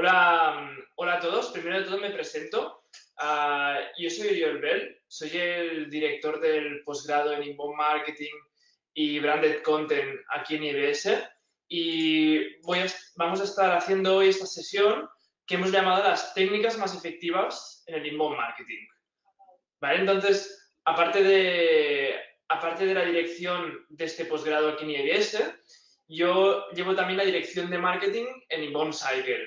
Hola a todos. Primero de todo me presento. Yo soy Oriol Bell, soy el director del posgrado en Inbound Marketing y Branded Content aquí en IBS y vamos a estar haciendo hoy esta sesión que hemos llamado las técnicas más efectivas en el Inbound Marketing. ¿Vale? Entonces, aparte de la dirección de este posgrado aquí en IBS, yo llevo también la dirección de marketing en Inbound Cycle.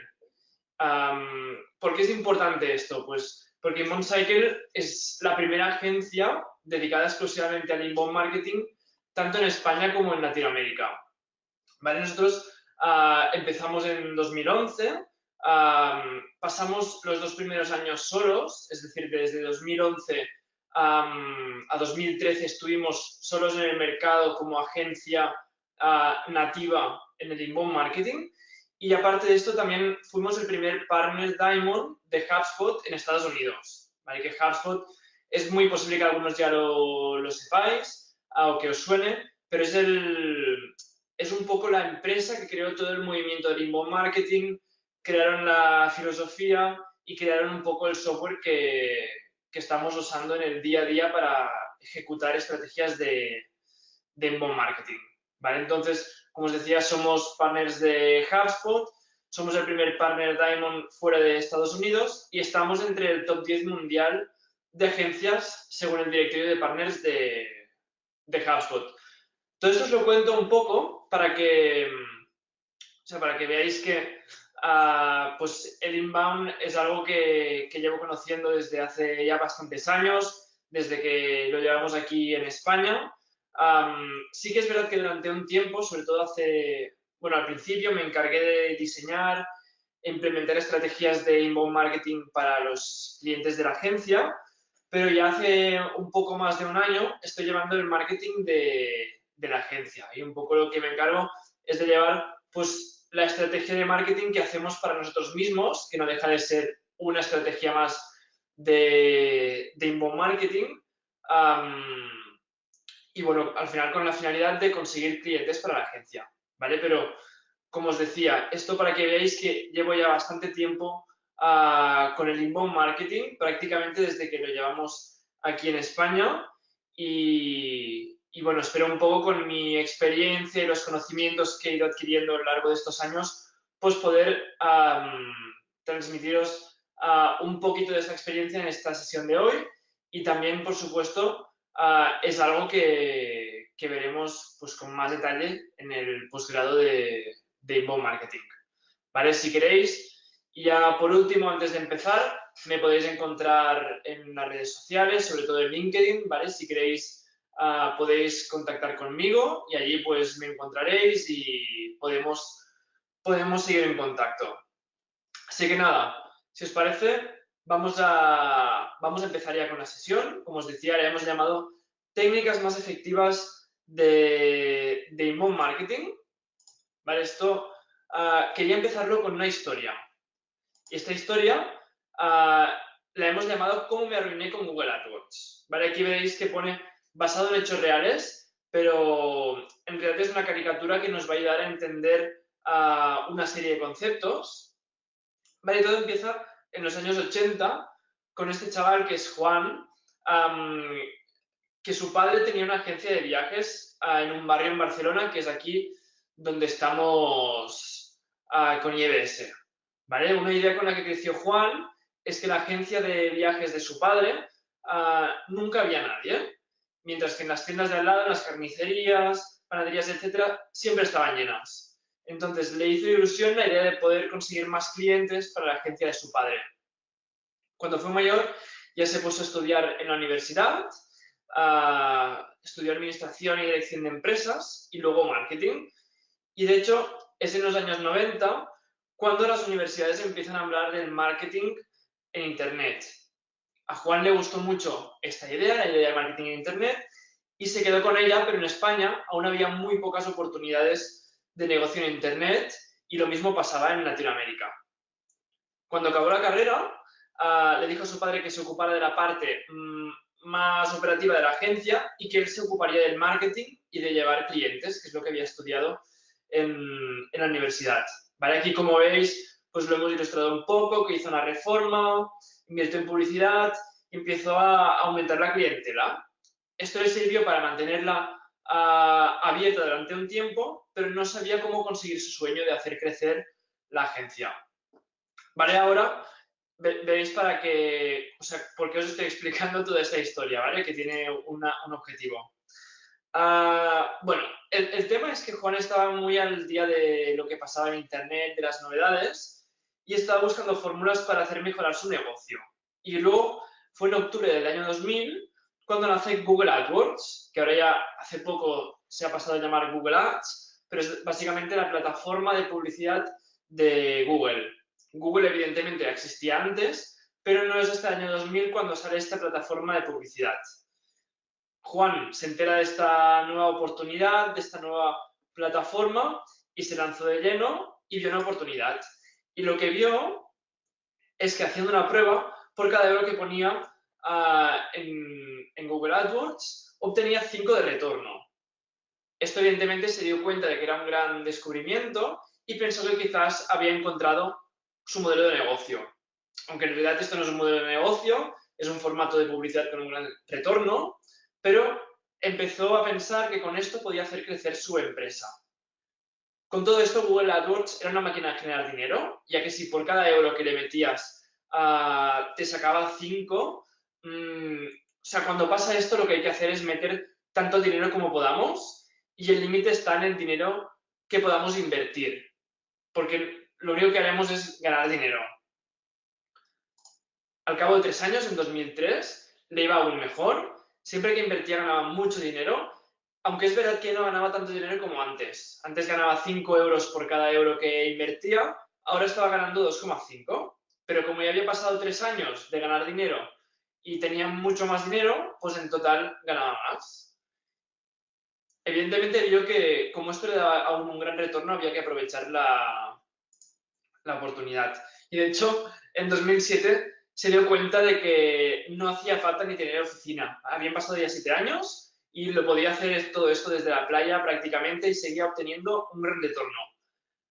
¿Por qué es importante esto? Pues porque Inbound Cycle es la primera agencia dedicada exclusivamente al inbound marketing, tanto en España como en Latinoamérica. ¿Vale? Nosotros empezamos en 2011, pasamos los 2 primeros años solos, es decir, desde 2011 a 2013 estuvimos solos en el mercado como agencia nativa en el inbound marketing. Y aparte de esto, también fuimos el primer partner Diamond de HubSpot en Estados Unidos. ¿Vale? Que HubSpot es muy posible que algunos ya lo sepáis o que os suene, pero es un poco la empresa que creó todo el movimiento del inbound marketing, crearon la filosofía y crearon un poco el software que estamos usando en el día a día para ejecutar estrategias de inbound marketing. ¿Vale? Entonces, como os decía, somos partners de HubSpot, somos el primer partner Diamond fuera de Estados Unidos y estamos entre el top 10 mundial de agencias según el directorio de partners de HubSpot. Todo esto os lo cuento un poco para que veáis que pues el inbound es algo que llevo conociendo desde hace ya bastantes años, desde que lo llevamos aquí en España. Sí que es verdad que durante un tiempo, sobre todo al principio me encargué de diseñar e implementar estrategias de inbound marketing para los clientes de la agencia, pero ya hace un poco más de un año estoy llevando el marketing de la agencia y un poco lo que me encargo es de llevar pues la estrategia de marketing que hacemos para nosotros mismos, que no deja de ser una estrategia más de inbound marketing. Y bueno, al final con la finalidad de conseguir clientes para la agencia, ¿vale? Pero, como os decía, esto para que veáis que llevo ya bastante tiempo con el inbound marketing, prácticamente desde que lo llevamos aquí en España. Y bueno, espero un poco con mi experiencia y los conocimientos que he ido adquiriendo a lo largo de estos años, pues poder transmitiros un poquito de esa experiencia en esta sesión de hoy. Y también, por supuesto, es algo que veremos pues, con más detalle en el posgrado de inbound marketing. ¿Vale? Si queréis, ya por último, antes de empezar, me podéis encontrar en las redes sociales, sobre todo en LinkedIn, ¿vale? Si queréis, podéis contactar conmigo y allí pues me encontraréis y podemos seguir en contacto. Así que nada, si os parece, vamos a empezar ya con la sesión. Como os decía, le hemos llamado técnicas más efectivas de inbound marketing. ¿Vale? Esto quería empezarlo con una historia. Y esta historia la hemos llamado ¿Cómo me arruiné con Google AdWords? ¿Vale? Aquí veréis que pone basado en hechos reales, pero en realidad es una caricatura que nos va a ayudar a entender una serie de conceptos. Vale, todo empieza en los años 80 con este chaval que es Juan, que su padre tenía una agencia de viajes en un barrio en Barcelona, que es aquí donde estamos con IBS. ¿Vale? Una idea con la que creció Juan es que la agencia de viajes de su padre nunca había nadie, mientras que en las tiendas de al lado, en las carnicerías, panaderías, etcétera, siempre estaban llenas. Entonces le hizo ilusión la idea de poder conseguir más clientes para la agencia de su padre. Cuando fue mayor ya se puso a estudiar en la universidad, estudió administración y dirección de empresas y luego marketing. Y de hecho es en los años 90 cuando las universidades empiezan a hablar del marketing en Internet. A Juan le gustó mucho esta idea, la idea de marketing en Internet, y se quedó con ella, pero en España aún había muy pocas oportunidades de negocio en Internet y lo mismo pasaba en Latinoamérica. Cuando acabó la carrera, le dijo a su padre que se ocupara de la parte más operativa de la agencia y que él se ocuparía del marketing y de llevar clientes, que es lo que había estudiado en la universidad. ¿Vale? Aquí, como veis, pues lo hemos ilustrado un poco, que hizo una reforma, invirtió en publicidad y empezó a aumentar la clientela. Esto le sirvió para mantenerla abierta durante un tiempo, pero no sabía cómo conseguir su sueño de hacer crecer la agencia. Vale, ahora veréis para que, o sea, por qué os estoy explicando toda esta historia, ¿vale? Que tiene un objetivo. Bueno, el tema es que Juan estaba muy al día de lo que pasaba en Internet, de las novedades, y estaba buscando fórmulas para hacer mejorar su negocio. Y luego fue en octubre del año 2000 cuando nace Google AdWords, que ahora ya hace poco se ha pasado a llamar Google Ads, pero es básicamente la plataforma de publicidad de Google. Google evidentemente ya existía antes, pero no es hasta el año 2000 cuando sale esta plataforma de publicidad. Juan se entera de esta nueva oportunidad, de esta nueva plataforma y se lanzó de lleno y vio una oportunidad. Y lo que vio es que haciendo una prueba, por cada euro que ponía en Google AdWords, obtenía 5 de retorno. Esto evidentemente se dio cuenta de que era un gran descubrimiento y pensó que quizás había encontrado su modelo de negocio. Aunque en realidad esto no es un modelo de negocio, es un formato de publicidad con un gran retorno, pero empezó a pensar que con esto podía hacer crecer su empresa. Con todo esto, Google AdWords era una máquina de generar dinero, ya que si por cada euro que le metías te sacaba 5, o sea, cuando pasa esto lo que hay que hacer es meter tanto dinero como podamos y el límite está en el dinero que podamos invertir, porque lo único que haremos es ganar dinero. Al cabo de 3 años, en 2003, le iba aún mejor. Siempre que invertía ganaba mucho dinero, aunque es verdad que no ganaba tanto dinero como antes. Antes ganaba 5 euros por cada euro que invertía, ahora estaba ganando 2,5. Pero como ya había pasado 3 años de ganar dinero y tenía mucho más dinero, pues en total ganaba más. Evidentemente vio que como esto le daba aún un gran retorno, había que aprovechar la oportunidad. Y de hecho, en 2007 se dio cuenta de que no hacía falta ni tener oficina. Habían pasado ya 7 años y lo podía hacer todo esto desde la playa prácticamente y seguía obteniendo un gran retorno.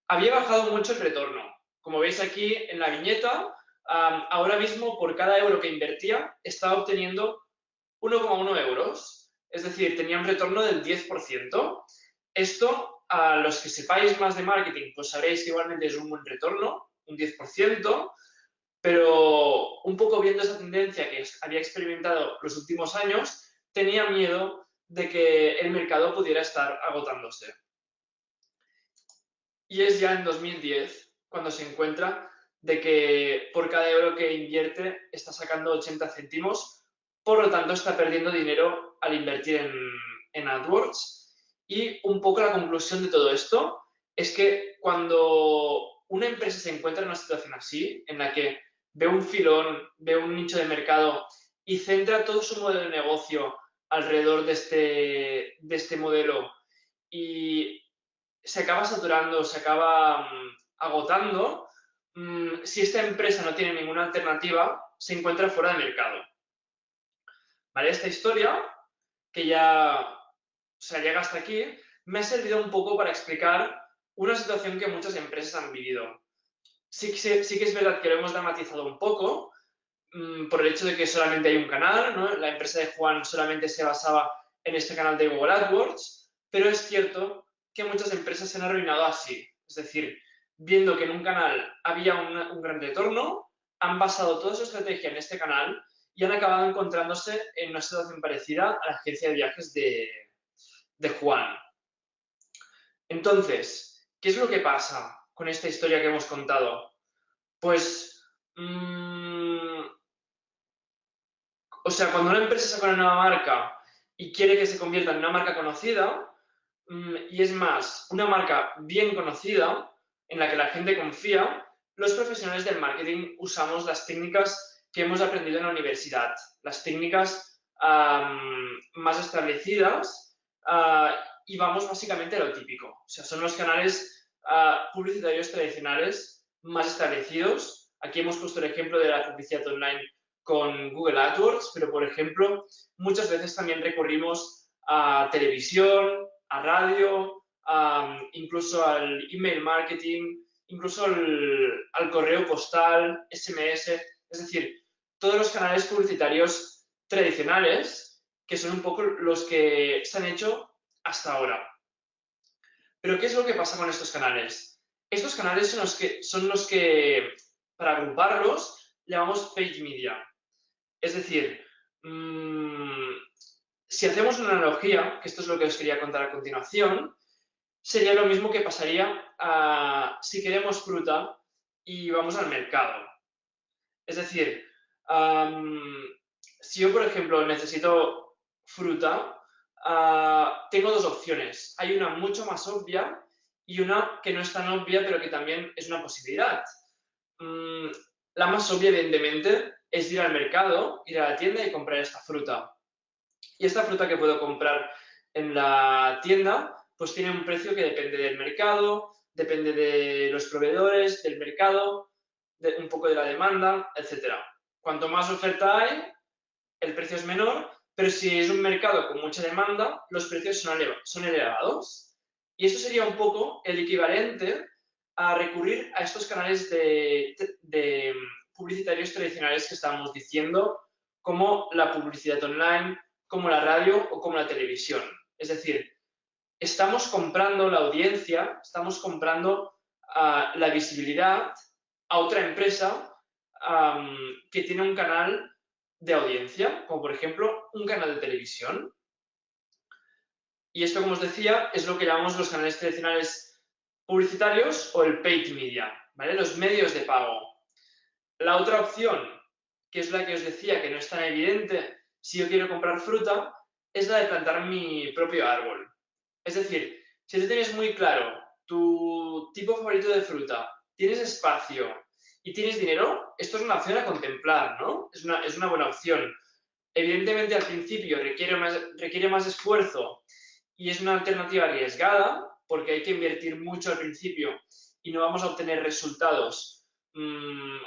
Había bajado mucho el retorno. Como veis aquí en la viñeta, ahora mismo por cada euro que invertía estaba obteniendo 1,1 euros. Es decir, tenía un retorno del 10%. Esto, a los que sepáis más de marketing, pues sabréis que igualmente es un buen retorno, un 10%, pero un poco viendo esa tendencia que había experimentado los últimos años, tenía miedo de que el mercado pudiera estar agotándose. Y es ya en 2010 cuando se encuentra de que por cada euro que invierte está sacando 80 céntimos, por lo tanto está perdiendo dinero al invertir en AdWords. Y un poco la conclusión de todo esto es que cuando una empresa se encuentra en una situación así, en la que ve un filón, ve un nicho de mercado y centra todo su modelo de negocio alrededor de este modelo y se acaba saturando, se acaba agotando, si esta empresa no tiene ninguna alternativa, se encuentra fuera de mercado. ¿Vale? Esta historia, que ya llega hasta aquí, me ha servido un poco para explicar una situación que muchas empresas han vivido. Sí que es verdad que lo hemos dramatizado un poco por el hecho de que solamente hay un canal, ¿no? La empresa de Juan solamente se basaba en este canal de Google AdWords, pero es cierto que muchas empresas se han arruinado así. Es decir, viendo que en un canal había un gran retorno, han basado toda su estrategia en este canal y han acabado encontrándose en una situación parecida a la agencia de viajes de Juan. Entonces, ¿qué es lo que pasa con esta historia que hemos contado? Pues, o sea, cuando una empresa saca una nueva marca y quiere que se convierta en una marca conocida, y es más, una marca bien conocida, en la que la gente confía, los profesionales del marketing usamos las técnicas que hemos aprendido en la universidad, las técnicas más establecidas y vamos básicamente a lo típico. O sea, son los canales publicitarios tradicionales más establecidos. Aquí hemos puesto el ejemplo de la publicidad online con Google AdWords, pero, por ejemplo, muchas veces también recurrimos a televisión, a radio, incluso al email marketing, incluso al correo postal, SMS, es decir, todos los canales publicitarios tradicionales, que son un poco los que se han hecho hasta ahora. Pero ¿qué es lo que pasa con estos canales? Estos canales son los que para agruparlos, llamamos paid media. Es decir, si hacemos una analogía, que esto es lo que os quería contar a continuación, sería lo mismo que pasaría si queremos fruta y vamos al mercado. Es decir, si yo, por ejemplo, necesito fruta, tengo dos opciones. Hay una mucho más obvia y una que no es tan obvia, pero que también es una posibilidad. La más obvia, evidentemente, es ir al mercado, ir a la tienda y comprar esta fruta. Y esta fruta que puedo comprar en la tienda, pues tiene un precio que depende del mercado, depende de los proveedores, del mercado, un poco de la demanda, etc. Cuanto más oferta hay, el precio es menor, pero si es un mercado con mucha demanda, los precios son elevados. Y esto sería un poco el equivalente a recurrir a estos canales de publicitarios tradicionales que estábamos diciendo, como la publicidad online, como la radio o como la televisión. Es decir, estamos comprando la audiencia, estamos comprando la visibilidad a otra empresa que tiene un canal de audiencia, como por ejemplo un canal de televisión. Y esto, como os decía, es lo que llamamos los canales tradicionales publicitarios o el paid media, ¿vale? Los medios de pago. La otra opción, que es la que os decía que no es tan evidente si yo quiero comprar fruta, es la de plantar mi propio árbol. Es decir, si tú tienes muy claro tu tipo favorito de fruta, tienes espacio y tienes dinero, esto es una opción a contemplar, ¿no? Es una buena opción. Evidentemente, al principio requiere más esfuerzo y es una alternativa arriesgada porque hay que invertir mucho al principio y no vamos a obtener resultados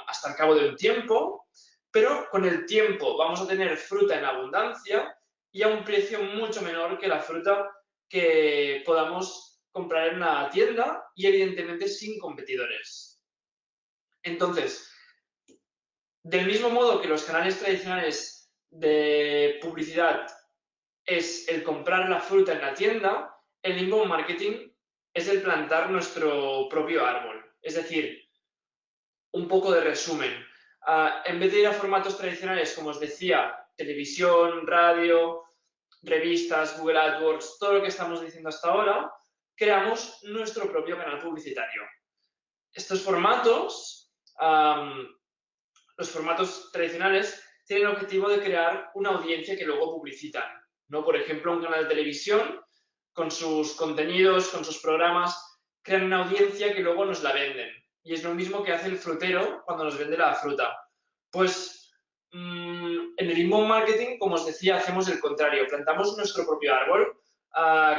hasta el cabo de un tiempo, pero con el tiempo vamos a tener fruta en abundancia y a un precio mucho menor que la fruta que podamos comprar en una tienda y evidentemente sin competidores. Entonces, del mismo modo que los canales tradicionales de publicidad es el comprar la fruta en la tienda, el inbound marketing es el plantar nuestro propio árbol. Es decir, un poco de resumen. En vez de ir a formatos tradicionales, como os decía, televisión, radio, revistas, Google AdWords, todo lo que estamos diciendo hasta ahora, creamos nuestro propio canal publicitario. Estos formatos, los formatos tradicionales, tienen el objetivo de crear una audiencia que luego publicitan, ¿no? Por ejemplo, un canal de televisión, con sus contenidos, con sus programas, crean una audiencia que luego nos la venden. Y es lo mismo que hace el frutero cuando nos vende la fruta. Pues en el inbound marketing, como os decía, hacemos el contrario. Plantamos nuestro propio árbol,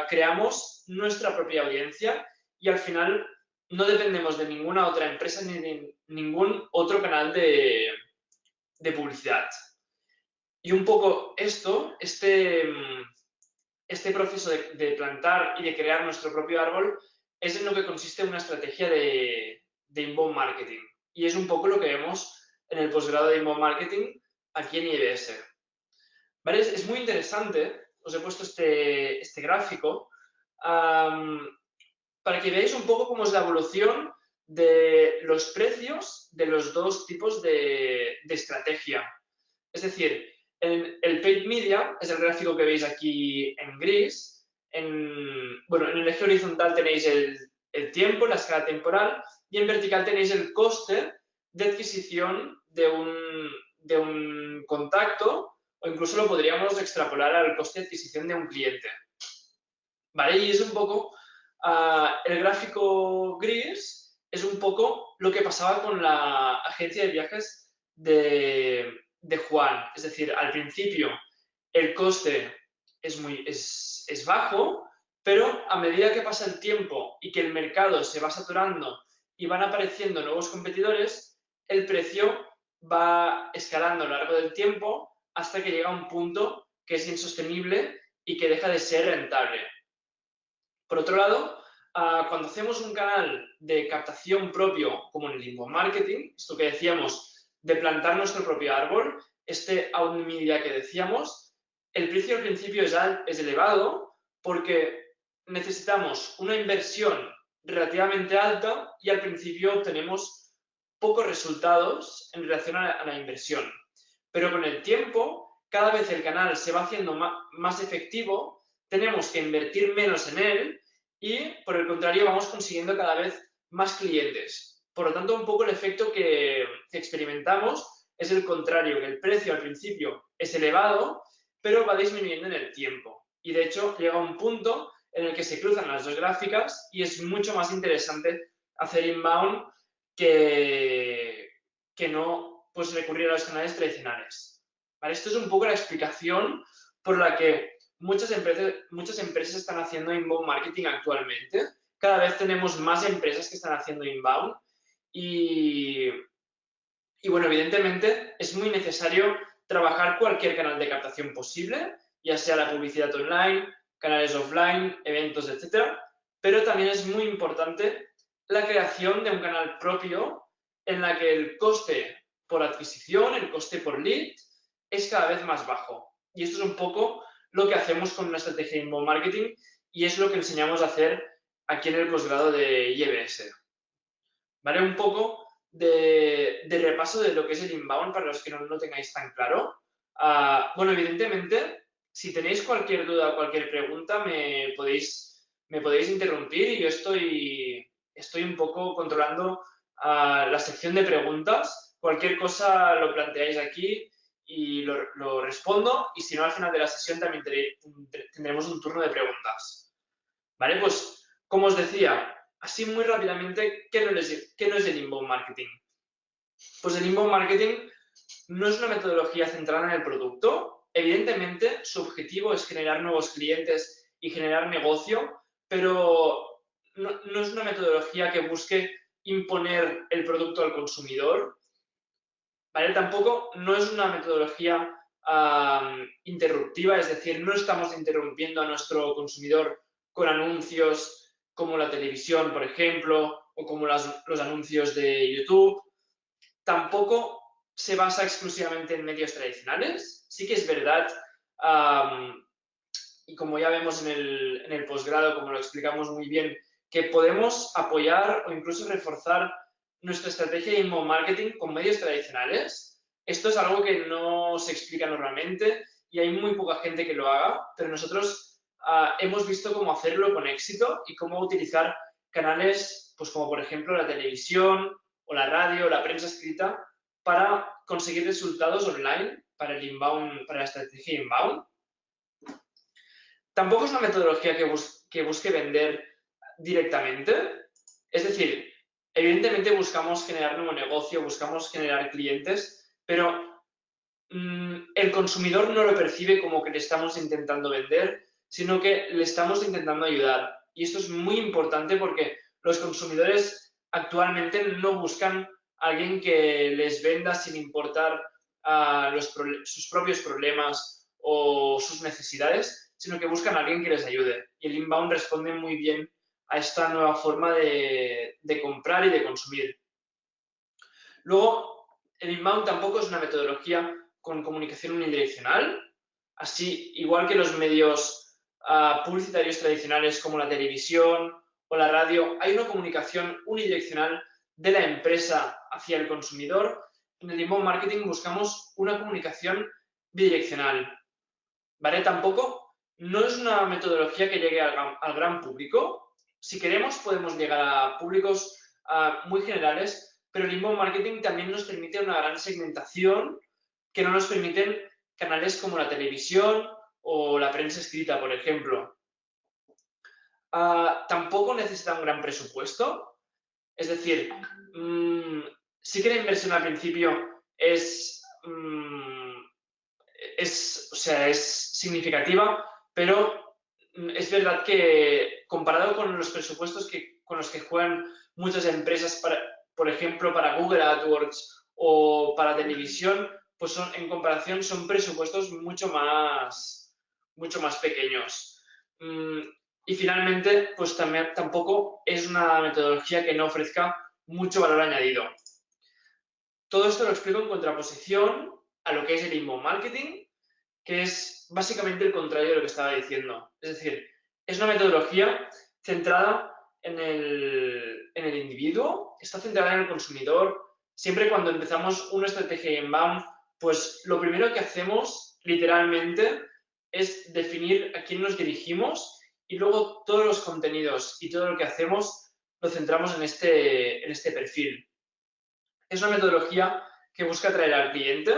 creamos nuestra propia audiencia y al final no dependemos de ninguna otra empresa ni de ningún otro canal de publicidad. Y un poco este proceso de plantar y de crear nuestro propio árbol es en lo que consiste una estrategia de inbound marketing. Y es un poco lo que vemos en el posgrado de inbound marketing aquí en IBS. ¿Vale? Es muy interesante, os he puesto este gráfico para que veáis un poco cómo es la evolución de los precios de los dos tipos de estrategia. Es decir, el paid media es el gráfico que veis aquí en gris. Bueno, en el eje horizontal tenéis el tiempo, la escala temporal, y en vertical tenéis el coste de adquisición de un contacto, o incluso lo podríamos extrapolar al coste de adquisición de un cliente. ¿Vale? Y es un poco, el gráfico gris es un poco lo que pasaba con la agencia de viajes de Juan. Es decir, al principio el coste es bajo, pero a medida que pasa el tiempo y que el mercado se va saturando y van apareciendo nuevos competidores, el precio va escalando a lo largo del tiempo hasta que llega a un punto que es insostenible y que deja de ser rentable. Por otro lado, cuando hacemos un canal de captación propio, como en el inbound marketing, esto que decíamos de plantar nuestro propio árbol, este outbound media que decíamos, el precio al principio es elevado porque necesitamos una inversión relativamente alta y al principio obtenemos pocos resultados en relación a la inversión. Pero con el tiempo, cada vez el canal se va haciendo más efectivo, tenemos que invertir menos en él y, por el contrario, vamos consiguiendo cada vez más clientes. Por lo tanto, un poco el efecto que experimentamos es el contrario, que el precio al principio es elevado, pero va disminuyendo en el tiempo. Y, de hecho, llega un punto en el que se cruzan las dos gráficas y es mucho más interesante hacer inbound que no pues, recurrir a los canales tradicionales. ¿Vale? Esto es un poco la explicación por la que muchas empresas están haciendo inbound marketing actualmente. Cada vez tenemos más empresas que están haciendo inbound y bueno, evidentemente es muy necesario trabajar cualquier canal de captación posible, ya sea la publicidad online, canales offline, eventos, etc. Pero también es muy importante la creación de un canal propio en la que el coste por adquisición, el coste por lead, es cada vez más bajo. Y esto es un poco lo que hacemos con una estrategia de inbound marketing y es lo que enseñamos a hacer aquí en el posgrado de IEBS. ¿Vale? Un poco de repaso de lo que es el inbound para los que no tengáis tan claro. Bueno, evidentemente, si tenéis cualquier duda o cualquier pregunta, me podéis interrumpir y yo estoy un poco controlando la sección de preguntas. Cualquier cosa lo planteáis aquí y lo respondo y si no, al final de la sesión también tendremos un turno de preguntas. ¿Vale? Pues, como os decía, así muy rápidamente, ¿qué no es el inbound marketing? Pues el inbound marketing no es una metodología centrada en el producto. Evidentemente, su objetivo es generar nuevos clientes y generar negocio, pero no es una metodología que busque imponer el producto al consumidor. ¿Vale? Tampoco no es una metodología interruptiva, es decir, no estamos interrumpiendo a nuestro consumidor con anuncios como la televisión, por ejemplo, o como los anuncios de YouTube. Tampoco se basa exclusivamente en medios tradicionales. Sí que es verdad, y como ya vemos en el posgrado, como lo explicamos muy bien, que podemos apoyar o incluso reforzar nuestra estrategia de inbound marketing con medios tradicionales. Esto es algo que no se explica normalmente y hay muy poca gente que lo haga, pero nosotros hemos visto cómo hacerlo con éxito y cómo utilizar canales, pues como por ejemplo la televisión o la radio o la prensa escrita para conseguir resultados online para el inbound, para la estrategia inbound. Tampoco es una metodología que busque vender directamente. Es decir, evidentemente buscamos generar nuevo negocio, buscamos generar clientes, pero el consumidor no lo percibe como que le estamos intentando vender, sino que le estamos intentando ayudar. Y esto es muy importante porque los consumidores actualmente no buscan a alguien que les venda sin importar sus propios problemas o sus necesidades, sino que buscan a alguien que les ayude. Y el inbound responde muy bien a esta nueva forma de comprar y de consumir. Luego, el inbound tampoco es una metodología con comunicación unidireccional. Así, igual que los medios publicitarios tradicionales como la televisión o la radio, hay una comunicación unidireccional de la empresa hacia el consumidor. En el inbound marketing buscamos una comunicación bidireccional. ¿Vale? Tampoco no es una metodología que llegue al gran público. Si queremos, podemos llegar a públicos muy generales, pero el inbound marketing también nos permite una gran segmentación que no nos permiten canales como la televisión o la prensa escrita, por ejemplo. Tampoco necesita un gran presupuesto. Es decir, sí que la inversión al principio es significativa, pero es verdad que comparado con los presupuestos con los que juegan muchas empresas, por ejemplo, para Google AdWords o para televisión, pues en comparación son presupuestos mucho más pequeños. Y finalmente, pues también tampoco es una metodología que no ofrezca mucho valor añadido. Todo esto lo explico en contraposición a lo que es el inbound marketing, que es básicamente el contrario de lo que estaba diciendo. Es decir, es una metodología centrada en el individuo, está centrada en el consumidor. Siempre cuando empezamos una estrategia inbound, pues lo primero que hacemos, literalmente, es definir a quién nos dirigimos y luego todos los contenidos y todo lo que hacemos lo centramos en este perfil. Es una metodología que busca atraer al cliente,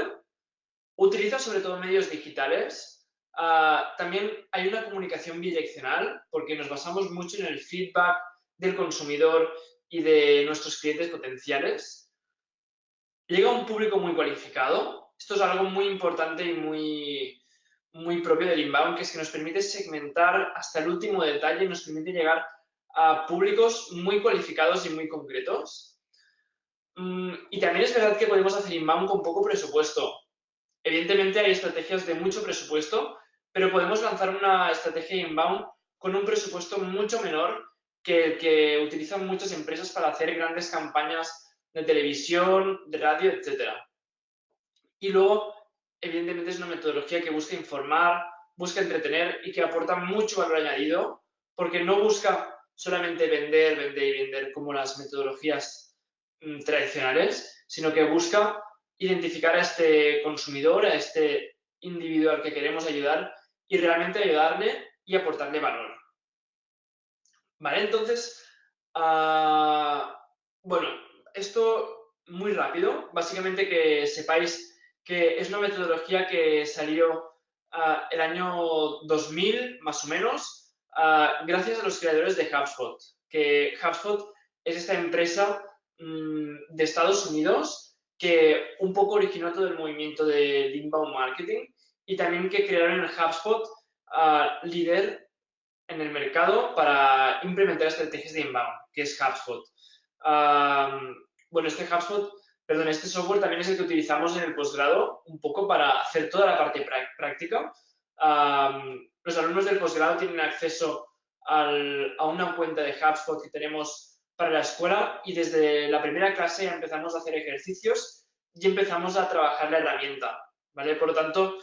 utiliza sobre todo medios digitales. También hay una comunicación bidireccional porque nos basamos mucho en el feedback del consumidor y de nuestros clientes potenciales. Llega a un público muy cualificado. Esto es algo muy importante y muy propio del inbound, que es que nos permite segmentar hasta el último detalle y nos permite llegar a públicos muy cualificados y muy concretos. Y también es verdad que podemos hacer inbound con poco presupuesto. Evidentemente hay estrategias de mucho presupuesto, pero podemos lanzar una estrategia inbound con un presupuesto mucho menor que el que utilizan muchas empresas para hacer grandes campañas de televisión, de radio, etc. Y luego, evidentemente, es una metodología que busca informar, busca entretener y que aporta mucho valor añadido, porque no busca solamente vender, vender y vender como las metodologías tradicionales, sino que busca identificar a este consumidor, a este individuo al que queremos ayudar y realmente ayudarle y aportarle valor. ¿Vale? Entonces, bueno, esto muy rápido. Básicamente que sepáis que es una metodología que salió el año 2000, más o menos, gracias a los creadores de HubSpot. Que HubSpot es esta empresa de Estados Unidos que un poco originó todo el movimiento de inbound marketing y también que crearon el HubSpot líder en el mercado para implementar estrategias de inbound, que es HubSpot. Bueno, este software también es el que utilizamos en el posgrado, un poco para hacer toda la parte práctica. Los alumnos del posgrado tienen acceso a una cuenta de HubSpot que tenemos para la escuela y desde la primera clase ya empezamos a hacer ejercicios y empezamos a trabajar la herramienta, ¿vale? Por lo tanto,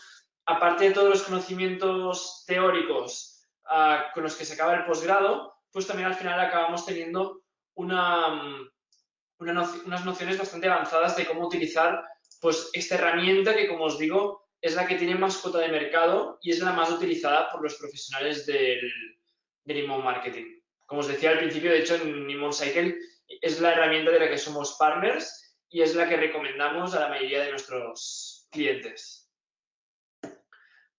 aparte de todos los conocimientos teóricos con los que se acaba el posgrado, pues también al final acabamos teniendo unas nociones bastante avanzadas de cómo utilizar pues esta herramienta que, como os digo, es la que tiene más cuota de mercado y es la más utilizada por los profesionales del inbound marketing. Como os decía al principio, de hecho, en Inbound Cycle es la herramienta de la que somos partners y es la que recomendamos a la mayoría de nuestros clientes.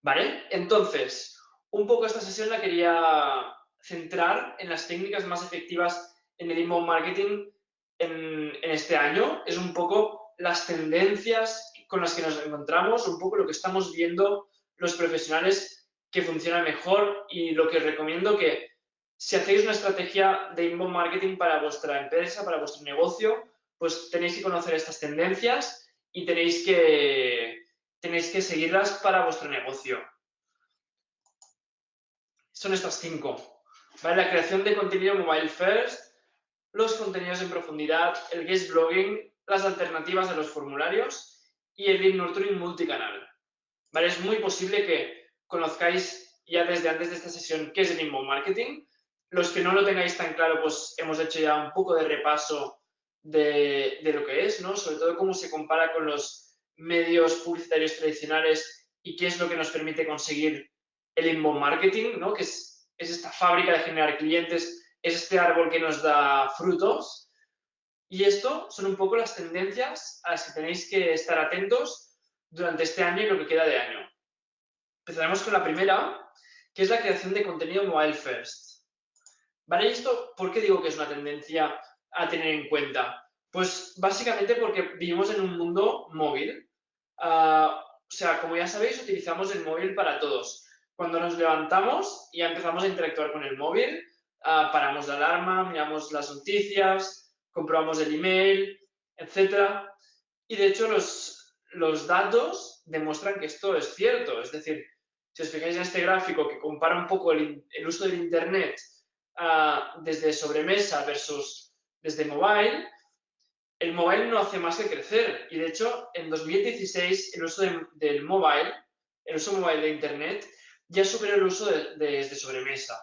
¿Vale? Entonces, un poco esta sesión la quería centrar en las técnicas más efectivas en el inbound marketing en este año. Es un poco las tendencias con las que nos encontramos, un poco lo que estamos viendo los profesionales que funciona mejor y lo que os recomiendo que si hacéis una estrategia de inbound marketing para vuestra empresa, para vuestro negocio, pues tenéis que conocer estas tendencias y tenéis que seguirlas para vuestro negocio. Son estas 5. ¿Vale? La creación de contenido mobile first, los contenidos en profundidad, el guest blogging, las alternativas a los formularios y el lead nurturing multicanal. ¿Vale? Es muy posible que conozcáis ya desde antes de esta sesión qué es el inbound marketing. Los que no lo tengáis tan claro, pues hemos hecho ya un poco de repaso de lo que es, ¿no? Sobre todo cómo se compara con los medios publicitarios tradicionales y qué es lo que nos permite conseguir el inbound marketing, ¿no? Que es esta fábrica de generar clientes, es este árbol que nos da frutos. Y esto son un poco las tendencias a las que tenéis que estar atentos durante este año y lo que queda de año. Empezaremos con la primera, que es la creación de contenido mobile first. ¿Vale? ¿Y esto por qué digo que es una tendencia a tener en cuenta? Pues básicamente porque vivimos en un mundo móvil. O sea, como ya sabéis, utilizamos el móvil para todos. Cuando nos levantamos ya empezamos a interactuar con el móvil, paramos la alarma, miramos las noticias, comprobamos el email, etc. Y de hecho los datos demuestran que esto es cierto. Es decir, Si os fijáis en este gráfico que compara un poco el uso del Internet desde sobremesa versus desde mobile, el mobile no hace más que crecer. Y de hecho, en 2016 el uso del mobile, el uso mobile de Internet, ya superó el uso desde sobremesa.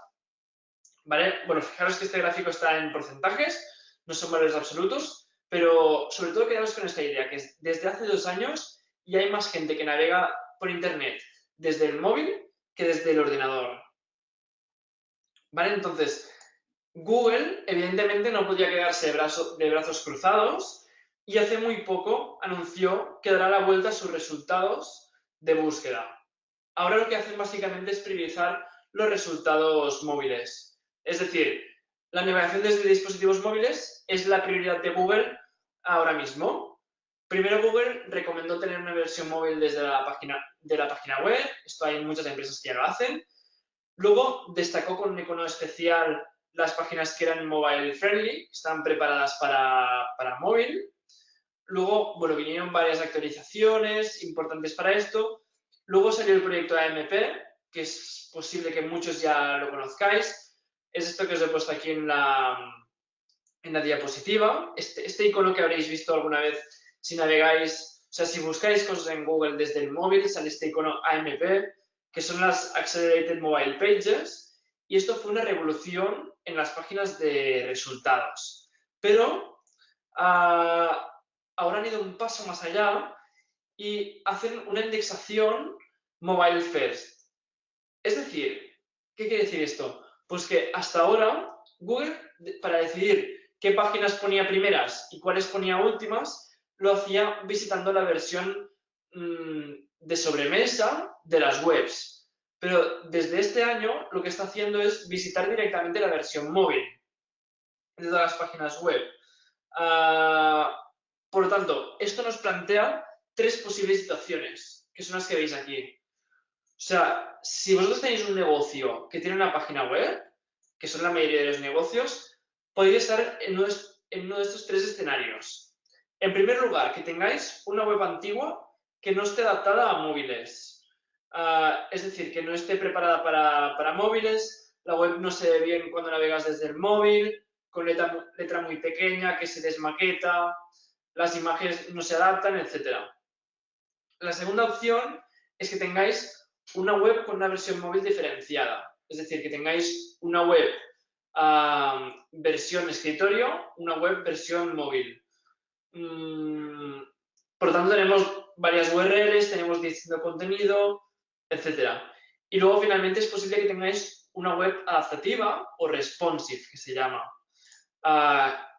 ¿Vale? Bueno, fijaros que este gráfico está en porcentajes, no son valores absolutos, pero sobre todo quedaros con esta idea, que desde hace 2 años ya hay más gente que navega por Internet desde el móvil que desde el ordenador. ¿Vale? Entonces, Google, evidentemente, no podía quedarse de brazos cruzados y hace muy poco anunció que dará la vuelta a sus resultados de búsqueda. Ahora lo que hacen básicamente es priorizar los resultados móviles. Es decir, la navegación desde dispositivos móviles es la prioridad de Google ahora mismo. Primero Google recomendó tener una versión móvil desde la página web. Esto hay muchas empresas que ya lo hacen. Luego destacó con un icono especial las páginas que eran mobile friendly, que están preparadas para móvil. Luego, bueno, vinieron varias actualizaciones importantes para esto. Luego salió el proyecto AMP, que es posible que muchos ya lo conozcáis. Es esto que os he puesto aquí en la diapositiva. Este icono que habréis visto alguna vez si navegáis, o sea, si buscáis cosas en Google desde el móvil, sale este icono AMP, que son las Accelerated Mobile Pages, y esto fue una revolución en las páginas de resultados. Pero ahora han ido un paso más allá y hacen una indexación mobile first. Es decir, ¿qué quiere decir esto? Pues que hasta ahora Google, para decidir qué páginas ponía primeras y cuáles ponía últimas, lo hacía visitando la versión de sobremesa de las webs. Pero desde este año lo que está haciendo es visitar directamente la versión móvil de todas las páginas web. Por lo tanto, esto nos plantea 3 posibles situaciones, que son las que veis aquí. O sea, si vosotros tenéis un negocio que tiene una página web, que son la mayoría de los negocios, podéis estar en uno de estos 3 escenarios. En primer lugar, que tengáis una web antigua que no esté adaptada a móviles. Es decir, que no esté preparada para móviles, la web no se ve bien cuando navegas desde el móvil, con letra muy pequeña, que se desmaqueta, las imágenes no se adaptan, etc. La segunda opción es que tengáis una web con una versión móvil diferenciada. Es decir, que tengáis una web versión escritorio, una web versión móvil. Por lo tanto, tenemos varias URLs, tenemos distinto contenido, etc. Y luego, finalmente, es posible que tengáis una web adaptativa o responsive, que se llama.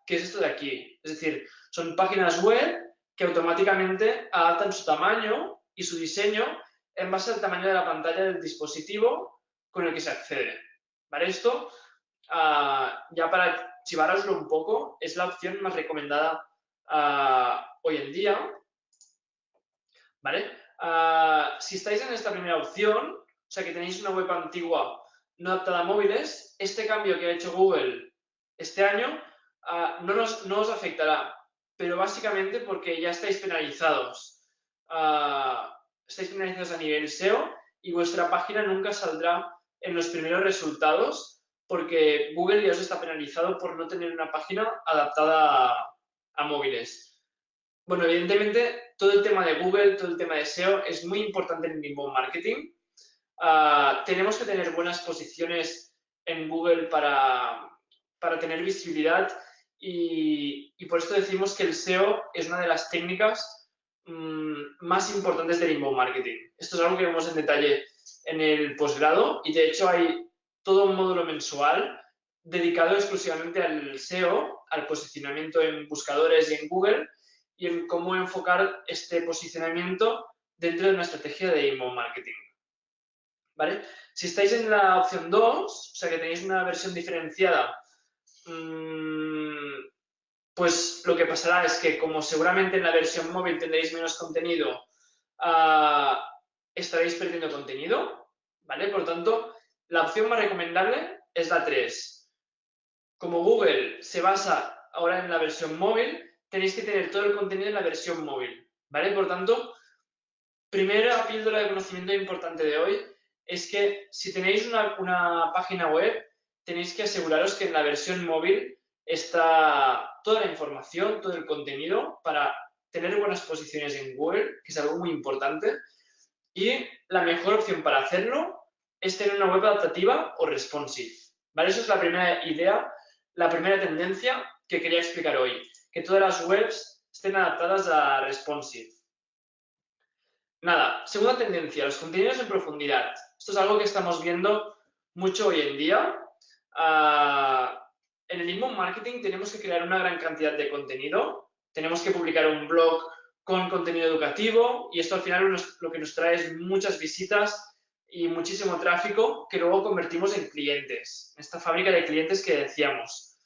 ¿Qué es esto de aquí? Es decir, son páginas web que automáticamente adaptan su tamaño y su diseño en base al tamaño de la pantalla del dispositivo con el que se accede. ¿Vale? Esto, ya para chivároslo un poco, es la opción más recomendada hoy en día. ¿Vale? Si estáis en esta primera opción, o sea que tenéis una web antigua no adaptada a móviles, este cambio que ha hecho Google este año no os afectará, pero básicamente porque ya estáis penalizados. Estáis penalizados a nivel SEO y vuestra página nunca saldrá en los primeros resultados porque Google ya os está penalizado por no tener una página adaptada a móviles. Bueno, evidentemente, todo el tema de Google, todo el tema de SEO es muy importante en el inbound marketing. Tenemos que tener buenas posiciones en Google para tener visibilidad y por esto decimos que el SEO es una de las técnicas más importantes del inbound marketing. Esto es algo que vemos en detalle en el posgrado y de hecho hay todo un módulo mensual dedicado exclusivamente al SEO, al posicionamiento en buscadores y en Google y en cómo enfocar este posicionamiento dentro de una estrategia de inbound marketing. ¿Vale? Si estáis en la opción 2, o sea que tenéis una versión diferenciada, pues lo que pasará es que como seguramente en la versión móvil tendréis menos contenido, estaréis perdiendo contenido, ¿vale? Por lo tanto, la opción más recomendable es la 3. Como Google se basa ahora en la versión móvil, tenéis que tener todo el contenido en la versión móvil, ¿vale? Por tanto, primera píldora de conocimiento importante de hoy es que si tenéis una página web, tenéis que aseguraros que en la versión móvil está toda la información, todo el contenido para tener buenas posiciones en Google, que es algo muy importante. Y la mejor opción para hacerlo es tener una web adaptativa o responsive. ¿Vale? Eso es la primera idea, la primera tendencia que quería explicar hoy, que todas las webs estén adaptadas a responsive. Nada, segunda tendencia, los contenidos en profundidad. Esto es algo que estamos viendo mucho hoy en día. En el inbound marketing tenemos que crear una gran cantidad de contenido. Tenemos que publicar un blog con contenido educativo y esto al final lo que nos trae es muchas visitas y muchísimo tráfico que luego convertimos en clientes, en esta fábrica de clientes que decíamos.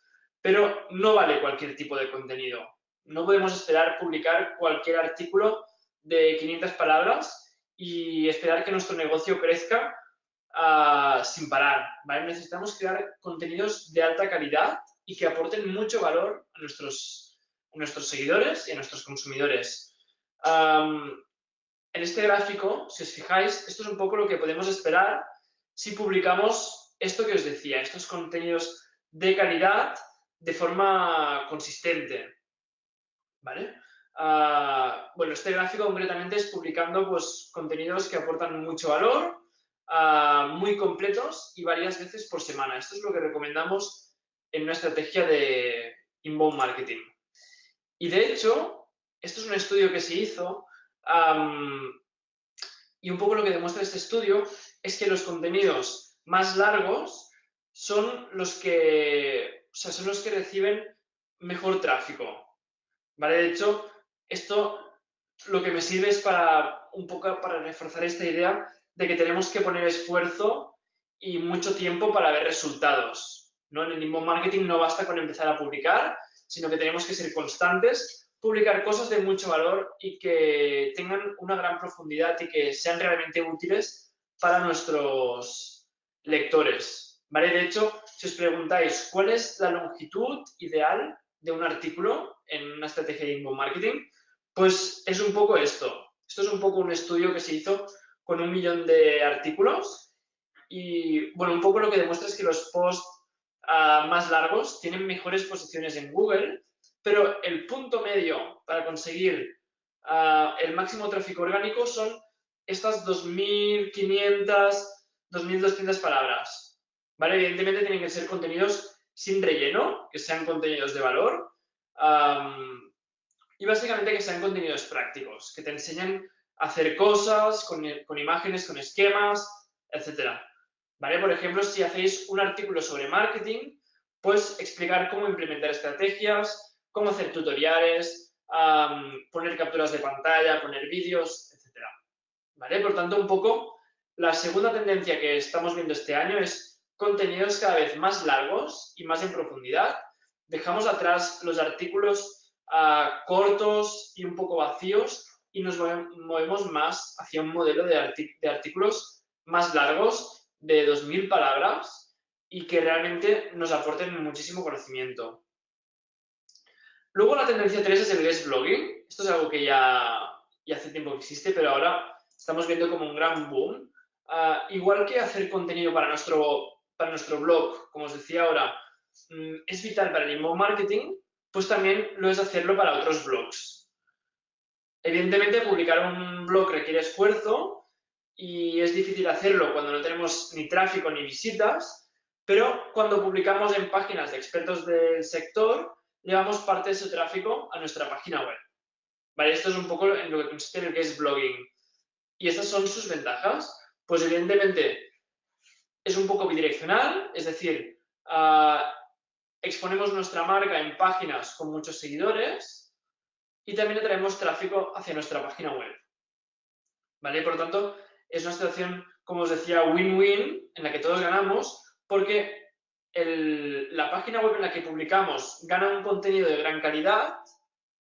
Pero no vale cualquier tipo de contenido. No podemos esperar publicar cualquier artículo de 500 palabras y esperar que nuestro negocio crezca sin parar, ¿vale? Necesitamos crear contenidos de alta calidad y que aporten mucho valor a nuestros seguidores y a nuestros consumidores. En este gráfico, si os fijáis, esto es un poco lo que podemos esperar si publicamos esto que os decía, estos contenidos de calidad de forma consistente, ¿vale? Bueno, este gráfico concretamente es publicando pues, contenidos que aportan mucho valor, muy completos y varias veces por semana. Esto es lo que recomendamos en una estrategia de inbound marketing. Y de hecho, esto es un estudio que se hizo y un poco lo que demuestra este estudio es que los contenidos más largos son los que, son los que reciben mejor tráfico. ¿Vale? De hecho, esto lo que me sirve es un poco para reforzar esta idea de que tenemos que poner esfuerzo y mucho tiempo para ver resultados, ¿no? En el inbound marketing no basta con empezar a publicar, sino que tenemos que ser constantes, publicar cosas de mucho valor y que tengan una gran profundidad y que sean realmente útiles para nuestros lectores, ¿vale? De hecho, si os preguntáis cuál es la longitud ideal de un artículo en una estrategia de inbound marketing, pues es un poco esto. Esto es un poco un estudio que se hizo con 1 millón de artículos y, bueno, un poco lo que demuestra es que los posts más largos tienen mejores posiciones en Google, pero el punto medio para conseguir el máximo tráfico orgánico son estas 2.500, 2.200 palabras, ¿vale? Evidentemente tienen que ser contenidos sin relleno, que sean contenidos de valor y básicamente que sean contenidos prácticos, que te enseñen a hacer cosas con imágenes, con esquemas, etcétera. ¿Vale? Por ejemplo, si hacéis un artículo sobre marketing, pues explicar cómo implementar estrategias, cómo hacer tutoriales, poner capturas de pantalla, poner vídeos, etcétera. ¿Vale? Por tanto, un poco la segunda tendencia que estamos viendo este año es contenidos cada vez más largos y más en profundidad. Dejamos atrás los artículos cortos y un poco vacíos y nos movemos más hacia un modelo de artículos más largos de 2.000 palabras y que realmente nos aporten muchísimo conocimiento. Luego la tendencia 3 es el guest blogging. Esto es algo que ya hace tiempo que existe, pero ahora estamos viendo como un gran boom. Igual que hacer contenido para nuestro blog, como os decía ahora, es vital para el inbound marketing, pues también lo es hacerlo para otros blogs. Evidentemente, publicar un blog requiere esfuerzo y es difícil hacerlo cuando no tenemos ni tráfico ni visitas, pero cuando publicamos en páginas de expertos del sector, llevamos parte de ese tráfico a nuestra página web. ¿Vale? Esto es un poco en lo que consiste el guest blogging. ¿Y estas son sus ventajas? Pues evidentemente es un poco bidireccional, es decir, exponemos nuestra marca en páginas con muchos seguidores y también atraemos tráfico hacia nuestra página web. ¿Vale? Por lo tanto, es una situación, como os decía, win-win, en la que todos ganamos, porque la página web en la que publicamos gana un contenido de gran calidad,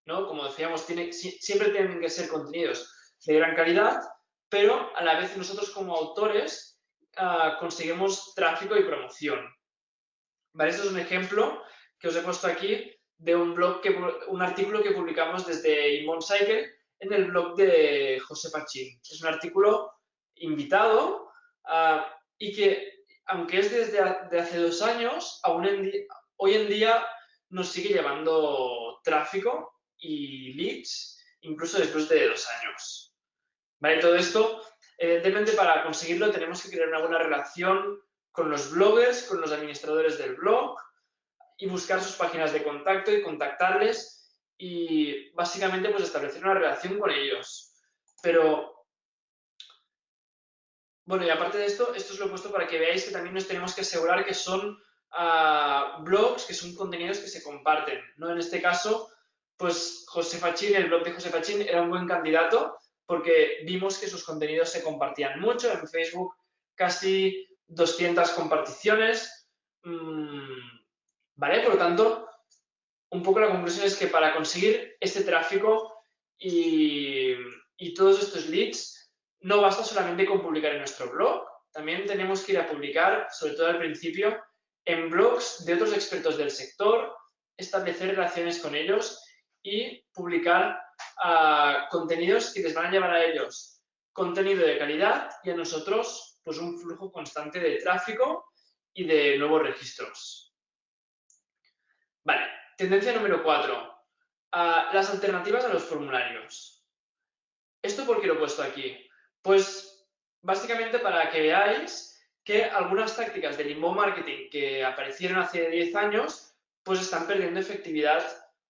¿no? Como decíamos, siempre tienen que ser contenidos de gran calidad, pero a la vez nosotros como autores conseguimos tráfico y promoción. ¿Vale? Esto es un ejemplo que os he puesto aquí de un artículo que publicamos desde Inbound Cycle en el blog de José Pachín. Es un artículo invitado y que, aunque es desde hace 2 años, hoy en día nos sigue llevando tráfico y leads, incluso después de 2 años. ¿Vale? Todo esto, evidentemente, para conseguirlo tenemos que crear una buena relación con los bloggers, con los administradores del blog y buscar sus páginas de contacto y contactarles y básicamente pues establecer una relación con ellos. Pero, bueno, y aparte de esto os lo he puesto para que veáis que también nos tenemos que asegurar que son blogs, que son contenidos que se comparten, ¿no? En este caso, pues José Fachín, el blog de José Fachín era un buen candidato porque vimos que sus contenidos se compartían mucho. En Facebook casi 200 comparticiones. ¿Vale? Por lo tanto, un poco la conclusión es que para conseguir este tráfico y todos estos leads, no basta solamente con publicar en nuestro blog, también tenemos que ir a publicar, sobre todo al principio, en blogs de otros expertos del sector, establecer relaciones con ellos y publicar contenidos que les van a llevar a ellos contenido de calidad y a nosotros pues un flujo constante de tráfico y de nuevos registros. Vale, tendencia número 4. Las alternativas a los formularios. ¿Esto por qué lo he puesto aquí? Pues básicamente para que veáis que algunas tácticas del inbound marketing que aparecieron hace 10 años pues están perdiendo efectividad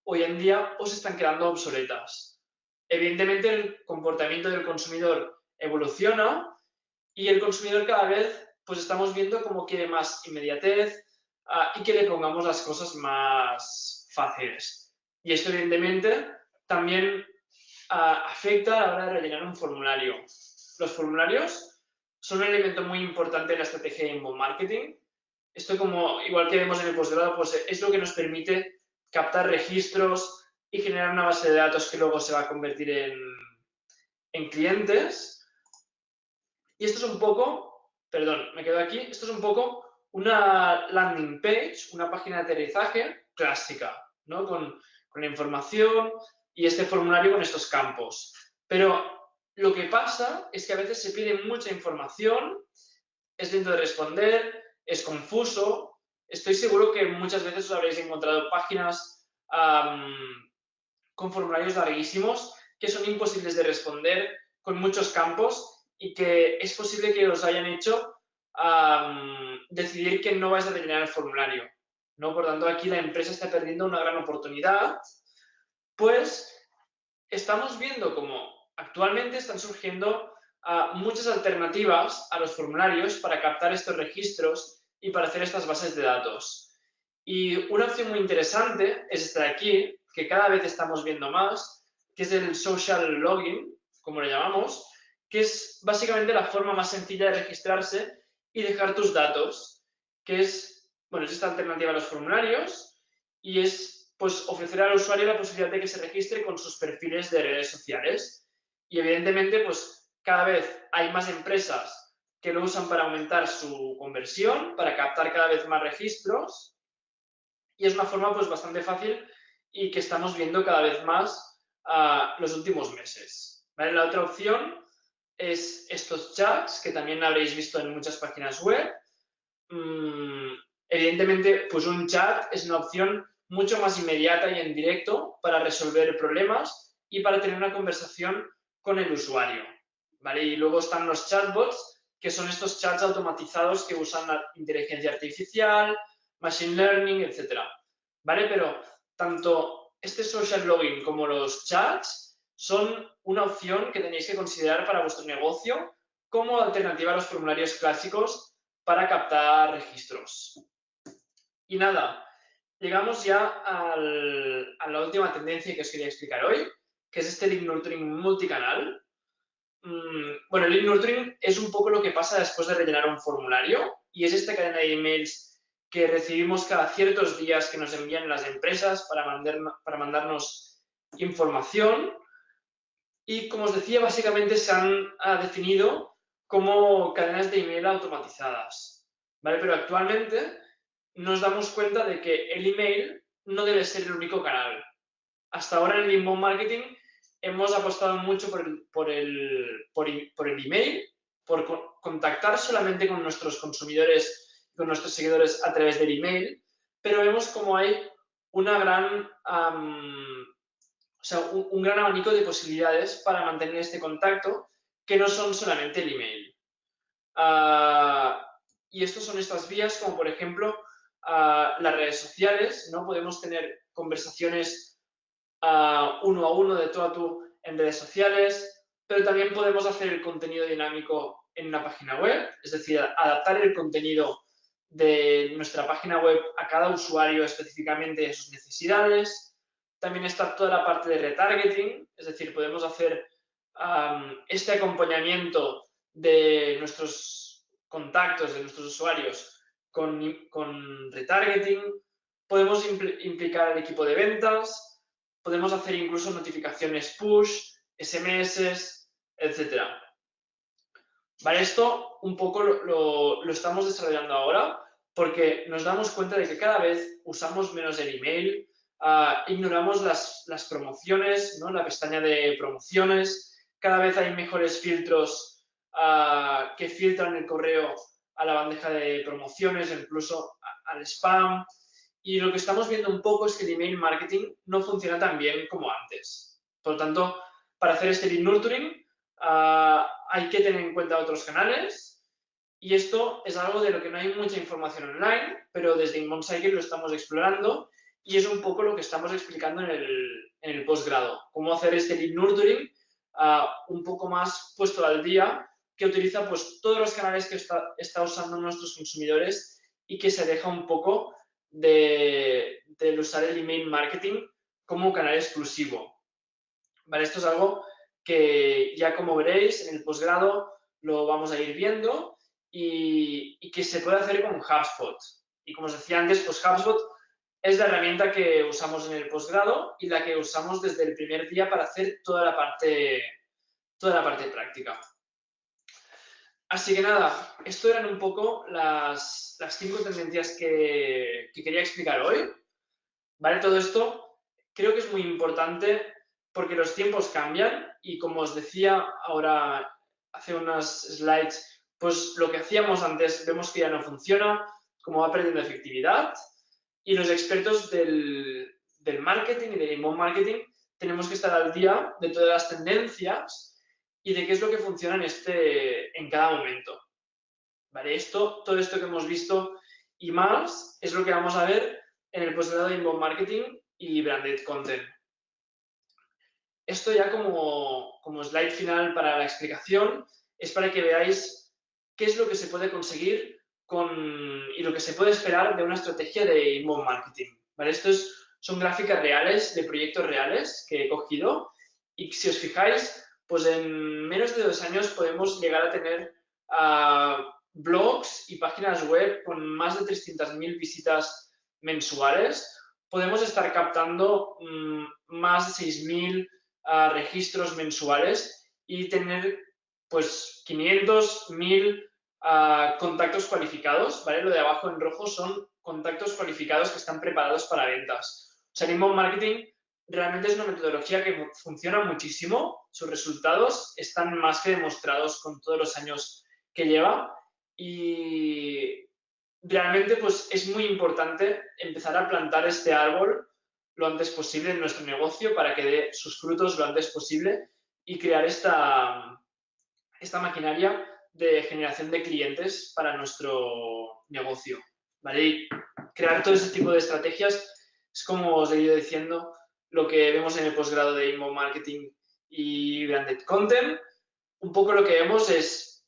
hoy en día o se están quedando obsoletas. Evidentemente el comportamiento del consumidor evoluciona y el consumidor cada vez pues estamos viendo cómo quiere más inmediatez y que le pongamos las cosas más fáciles. Y esto evidentemente también afecta a la hora de rellenar un formulario. Los formularios son un elemento muy importante en la estrategia de inbound marketing. Esto, como igual que vemos en el posgrado, pues es lo que nos permite captar registros y generar una base de datos que luego se va a convertir en clientes. Y esto es un poco, perdón, me quedo aquí, esto es un poco una landing page, una página de aterrizaje clásica, ¿no? Con la información y este formulario con estos campos. Pero lo que pasa es que a veces se pide mucha información, es lento de responder, es confuso. Estoy seguro que muchas veces os habréis encontrado páginas con formularios larguísimos que son imposibles de responder, con muchos campos y que es posible que os hayan hecho decidir que no vais a rellenar el formulario, ¿no? Por tanto, aquí la empresa está perdiendo una gran oportunidad, pues estamos viendo como actualmente están surgiendo muchas alternativas a los formularios para captar estos registros y para hacer estas bases de datos. Y una opción muy interesante es esta de aquí, que cada vez estamos viendo más, que es el social login, como lo llamamos, que es básicamente la forma más sencilla de registrarse y dejar tus datos, que es, bueno, es esta alternativa a los formularios y es, pues, ofrecer al usuario la posibilidad de que se registre con sus perfiles de redes sociales. Y, evidentemente, pues, cada vez hay más empresas que lo usan para aumentar su conversión, para captar cada vez más registros y es una forma, pues, bastante fácil y que estamos viendo cada vez más los últimos meses. ¿Vale? La otra opción es estos chats, que también habréis visto en muchas páginas web. Evidentemente, pues un chat es una opción mucho más inmediata y en directo para resolver problemas y para tener una conversación con el usuario, ¿vale? Y luego están los chatbots, que son estos chats automatizados que usan la inteligencia artificial, machine learning, etcétera, ¿vale? Pero tanto este social login como los chats son una opción que tenéis que considerar para vuestro negocio como alternativa a los formularios clásicos para captar registros. Y nada, llegamos ya a la última tendencia que os quería explicar hoy, que es este link nurturing multicanal. Bueno, el link nurturing es un poco lo que pasa después de rellenar un formulario y es esta cadena de emails que recibimos cada ciertos días que nos envían las empresas para mandarnos información. Y, como os decía, básicamente se han definido como cadenas de email automatizadas, ¿vale? Pero actualmente nos damos cuenta de que el email no debe ser el único canal. Hasta ahora en el inbound marketing hemos apostado mucho por el email por contactar solamente con nuestros consumidores, con nuestros seguidores a través del email, pero vemos como hay una gran, un gran abanico de posibilidades para mantener este contacto que no son solamente el email. Y estos son estas vías, como por ejemplo las redes sociales, ¿no? Podemos tener conversaciones uno a uno, de tú a tú en redes sociales, pero también podemos hacer el contenido dinámico en una página web, es decir, adaptar el contenido de nuestra página web a cada usuario específicamente y a sus necesidades. También está toda la parte de retargeting, es decir, podemos hacer este acompañamiento de nuestros contactos, de nuestros usuarios con retargeting. Podemos implicar al equipo de ventas, podemos hacer incluso notificaciones push, SMS, etc. Vale, esto un poco lo estamos desarrollando ahora porque nos damos cuenta de que cada vez usamos menos el email, ignoramos las promociones, ¿no? La pestaña de promociones, cada vez hay mejores filtros que filtran el correo a la bandeja de promociones, incluso al spam. Y lo que estamos viendo un poco es que el email marketing no funciona tan bien como antes. Por lo tanto, para hacer este lead nurturing hay que tener en cuenta otros canales y esto es algo de lo que no hay mucha información online, pero desde Inbound Cycle lo estamos explorando y es un poco lo que estamos explicando en el posgrado. Cómo hacer este lead nurturing un poco más puesto al día, que utiliza pues todos los canales que está usando nuestros consumidores y que se deja un poco de usar el email marketing como canal exclusivo. Vale, esto es algo que ya como veréis en el posgrado lo vamos a ir viendo y que se puede hacer con HubSpot. Y como os decía antes, pues HubSpot es la herramienta que usamos en el posgrado y la que usamos desde el primer día para hacer toda la parte práctica. Así que nada, esto eran un poco las 5 tendencias que quería explicar hoy. ¿Vale? Todo esto creo que es muy importante porque los tiempos cambian y como os decía ahora hace unas slides, pues lo que hacíamos antes vemos que ya no funciona, como va perdiendo efectividad y los expertos del marketing y del inbound marketing tenemos que estar al día de todas las tendencias y de qué es lo que funciona en cada momento. ¿Vale? Todo esto que hemos visto y más es lo que vamos a ver en el posgrado de Inbound Marketing y Branded Content. Esto ya como slide final para la explicación es para que veáis qué es lo que se puede conseguir y lo que se puede esperar de una estrategia de Inbound Marketing. ¿Vale? Estos son gráficas reales de proyectos reales que he cogido y si os fijáis, pues en menos de 2 años podemos llegar a tener blogs y páginas web con más de 300.000 visitas mensuales. Podemos estar captando más de 6.000 registros mensuales y tener pues 500, 1.000 contactos cualificados, ¿vale? Lo de abajo en rojo son contactos cualificados que están preparados para ventas. O sea, el inbound marketing realmente es una metodología que funciona muchísimo, sus resultados están más que demostrados con todos los años que lleva y realmente pues es muy importante empezar a plantar este árbol lo antes posible en nuestro negocio para que dé sus frutos lo antes posible y crear esta maquinaria de generación de clientes para nuestro negocio, ¿vale? Y crear todo ese tipo de estrategias es, como os he ido diciendo, lo que vemos en el posgrado de Inbound Marketing y Branded Content. Un poco lo que vemos es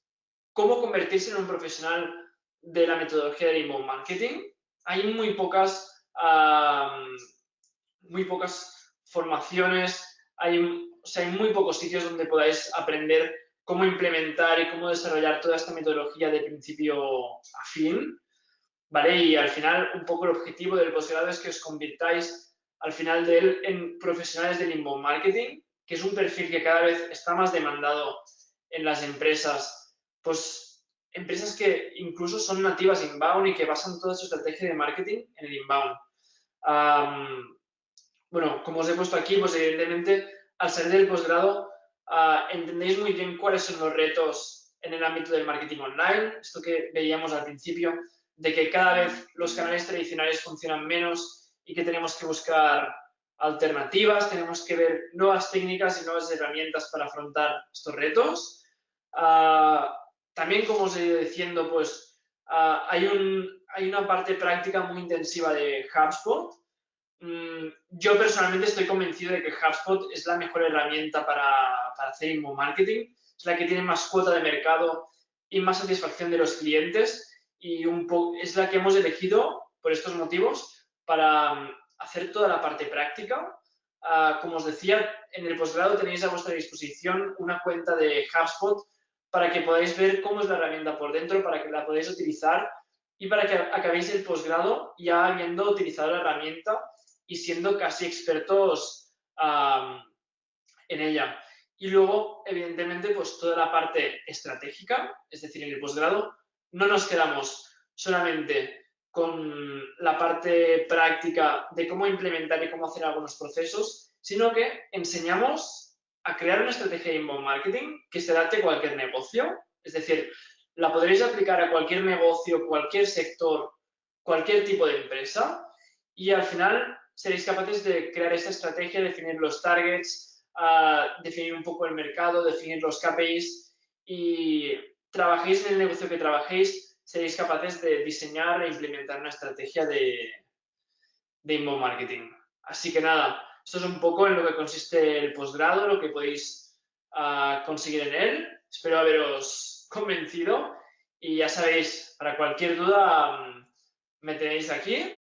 cómo convertirse en un profesional de la metodología de Inbound Marketing. Hay muy pocas formaciones, hay muy pocos sitios donde podáis aprender cómo implementar y cómo desarrollar toda esta metodología de principio a fin, ¿vale? Y al final, un poco el objetivo del posgrado es que os convirtáis al final de él en profesionales del inbound marketing, que es un perfil que cada vez está más demandado en las empresas, pues empresas que incluso son nativas inbound y que basan toda su estrategia de marketing en el inbound. Bueno, como os he puesto aquí, pues evidentemente al salir del posgrado entendéis muy bien cuáles son los retos en el ámbito del marketing online, esto que veíamos al principio, de que cada vez los canales tradicionales funcionan menos y que tenemos que buscar alternativas, tenemos que ver nuevas técnicas y nuevas herramientas para afrontar estos retos. También, como os he ido diciendo, pues hay una parte práctica muy intensiva de HubSpot. Yo personalmente estoy convencido de que HubSpot es la mejor herramienta para hacer inbound marketing, es la que tiene más cuota de mercado y más satisfacción de los clientes y es la que hemos elegido por estos motivos para hacer toda la parte práctica. Como os decía, en el posgrado tenéis a vuestra disposición una cuenta de HubSpot para que podáis ver cómo es la herramienta por dentro, para que la podáis utilizar y para que acabéis el posgrado ya habiendo utilizado la herramienta y siendo casi expertos en ella. Y luego, evidentemente, pues toda la parte estratégica, es decir, en el posgrado, no nos quedamos solamente con la parte práctica de cómo implementar y cómo hacer algunos procesos, sino que enseñamos a crear una estrategia de inbound marketing que se adapte a cualquier negocio. Es decir, la podréis aplicar a cualquier negocio, cualquier sector, cualquier tipo de empresa y al final seréis capaces de crear esta estrategia, definir los targets, definir un poco el mercado, definir los KPIs y trabajéis en el negocio que trabajéis, seréis capaces de diseñar e implementar una estrategia de inbound marketing. Así que nada, esto es un poco en lo que consiste el posgrado, lo que podéis conseguir en él. Espero haberos convencido y ya sabéis, para cualquier duda me tenéis aquí